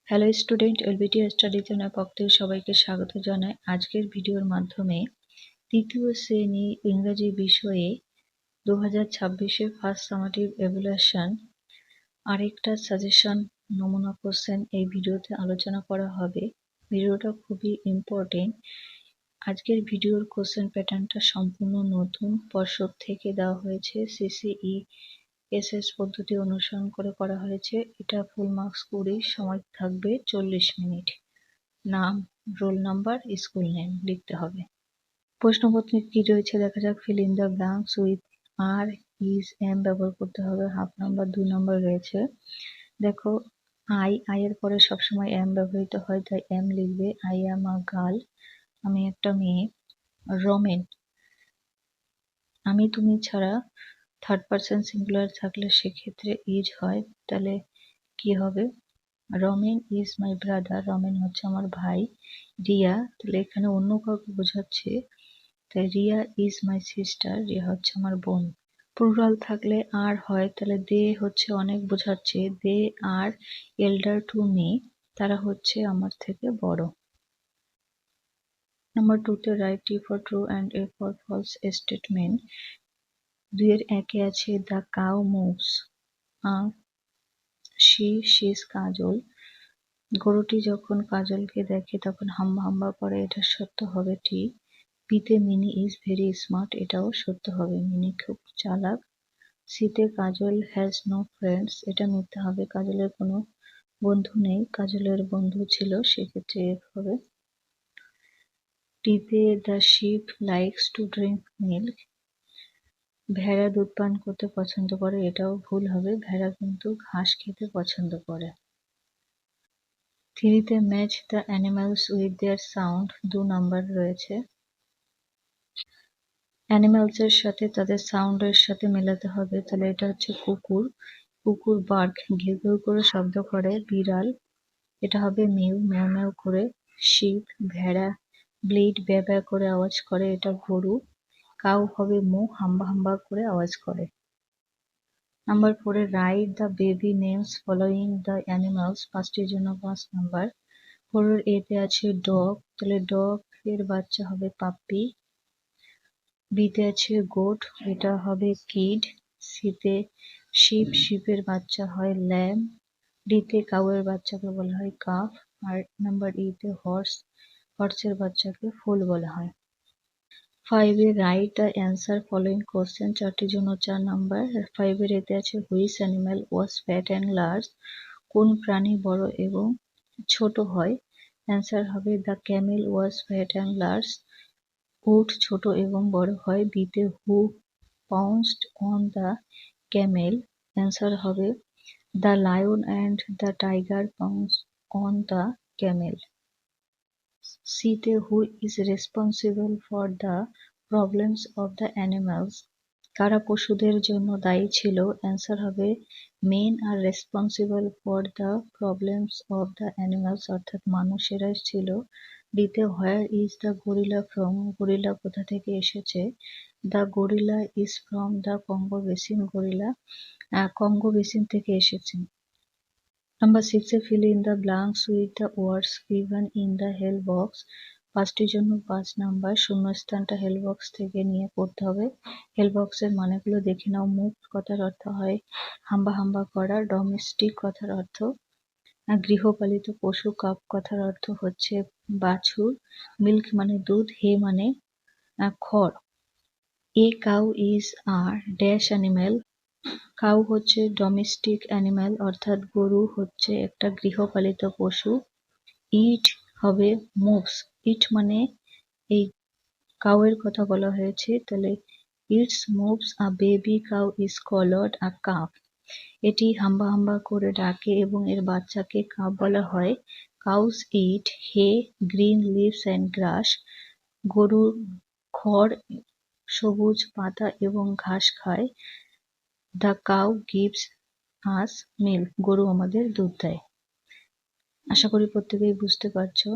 Hello student, LBT study channel পক্ষ থেকে সবাইকে স্বাগত জানাই। আজকের ভিডিওর মাধ্যমে তৃতীয় শ্রেণী ইংরেজি বিষয়ে 2026-এ ফার্স্ট সামেটিভ এভালুয়েশন আরেকটা সাজেশন নমুনা কোশ্চেন এই ভিডিওতে আলোচনা করা হবে। ভিডিওটা খুবই ইম্পর্টেন্ট। আজকের ভিডিওর কোশ্চেন প্যাটার্নটা সম্পূর্ণ নতুন পর্ষদ থেকে দেওয়া হয়েছে। সিসিই এসএস পদ্ধতি অনুসরণ করে করা হয়েছে। এটা ফুল মার্কস 20, সময় থাকবে 40 মিনিট। নাম, রোল নাম্বার, স্কুল নেম লিখতে হবে। প্রশ্নপত্রে কি রয়েছে দেখা যাক। Fill in the blanks with are, is, am ব্যবহার করতে হবে। হাফ নাম্বার 2 নাম্বার রয়েছে। দেখো, আই এর পরে সবসময় এম ব্যবহৃত হয়, তাই এম লিখবে। আই অ্যাম আ গার্ল, আমি একটা মেয়ে। রমেন, আমি তুমি ছাড়া থার্ড পারসন সিঙ্গুলার থাকলে সেক্ষেত্রে ইজ হয়, তাহলে কি হবে? Ramen is my brother, Ramen হচ্ছে আমার ভাই। রিয়া, তাহলে এখানে অন্য কাউকে বোঝাচ্ছে, তাই Riya is my sister, Riya হচ্ছে আমার বোন। প্লুরাল থাকলে আর হয়, তাহলে দে হচ্ছে অনেক বোঝাচ্ছে, দে আর এল্ডার টু মি, তারা হচ্ছে আমার থেকে বড়। নাম্বার 2-তে write T for true and F for false statement. 2-এর 1-এ আছে the cow moves, sees Kajal. গরুটি যখন কাজলকে দেখে তখন হাম্বা হাম্বা করে, এটা সত্য হবে ঠিক। বিতে মিনি ইজ ভেরি স্মার্ট, এটাও সত্য হবে, মিনি খুব চালাক। সিতে কাজল হ্যাজ নো ফ্রেন্ডস, এটা মিথ্যা হবে, কাজলের কোনো বন্ধু নেই, কাজলের বন্ধু ছিল, সেক্ষেত্রে এক হবে। টিতে the ship likes to drink milk, ভেড়া দুধ পান করতে পছন্দ করে, এটাও ভুল হবে, ভেড়া কিন্তু ঘাস খেতে পছন্দ করে। 3-তে match the animals with their sound, 2 number রয়েছে। অ্যানিমালসের সাথে তাদের সাউন্ডের সাথে মেলাতে হবে, তাহলে এটা হচ্ছে কুকুর, কুকুর বার্ক ঘেউ ঘেউ করে শব্দ করে। বিড়াল, এটা হবে মিউ ম্যাও ম্যাও করে। শিপ, ভেড়া ব্লিড ব্যা ব্যা করে আওয়াজ করে, এটা গরু। কাউ হবে মো হাম্বা হাম্বা করে আওয়াজ করে। নাম্বার 4-এ write the baby names following the animals, 5টির জন্য 5 নাম্বার। 4-এর এতে আছে ডগ, তাহলে ডগ এর বাচ্চা হবে পাপ্পি। বিতে আছে গোট, এটা হবে কিড। সিতে শিপ, শিপের বাচ্চা হয় ল্যাম। ডিতে কাউয়ের বাচ্চাকে বলা হয় কাফ। আর নাম্বার ইতে হর্স, হর্সের বাচ্চাকে ফুল বলা হয়। 5-এ write the answer following question, 4টির জন্য 4 নাম্বার। 5-এর এতে আছে which animal was fat and large, কোন প্রাণী বড় এবং ছোট হয়। অ্যান্সার হবে the camel was fat and large, উট ছোট এবং বড় হয়। বিতে who pounced on the camel, answer হবে the lion and the tiger pounced on the camel. সিতে হু is responsible for the problems of the animals, কারা পশুদের জন্য দায়ী ছিল। অ্যান্সার হবে men are responsible for the problems of the animals, অর্থাৎ মানুষেরাই ছিল। ডিতে where is the gorilla from, gorilla কোথা থেকে এসেছে। The gorilla is from the Congo basin, gorilla Congo basin থেকে এসেছে। নাম্বার 6-এ fill in the blanks with the words given in the help box, 5টির জন্য 5 নাম্বার। শূন্যস্থানটা হেল্প বক্স থেকে নিয়ে করতে হবে। হেল্প বক্সের মানেগুলো দেখে নাও। মুভ কথার অর্থ হয় হাম্বা হাম্বা করা। ডোমেস্টিক কথার অর্থ গৃহপালিত পশু। কাপ কথার অর্থ হচ্ছে বাছুর। মিল্ক মানে দুধ। হে মানে খড়। A cow is are dash animal, cow হচ্ছে ডোমেস্টিক অ্যানিম্যাল, অর্থাৎ গরু হচ্ছে একটা গৃহপালিত পশু। ইট হবে মুভস, ইট মানে এই কাউয়ের কথা বলা হয়েছে, তাহলে it's moves a baby cow is called a calf, এটি হাম্বা হাম্বা করে ডাকে এবং এর বাচ্চাকে কাফ বলা হয়। Cows eat hay, green leaves and grass, গরু খড়, সবুজ পাতা এবং ঘাস খায়। The cow gives us milk, গরু আমাদের দুধ দেয়। আশা করি প্রত্যেকেই বুঝতে পারছো।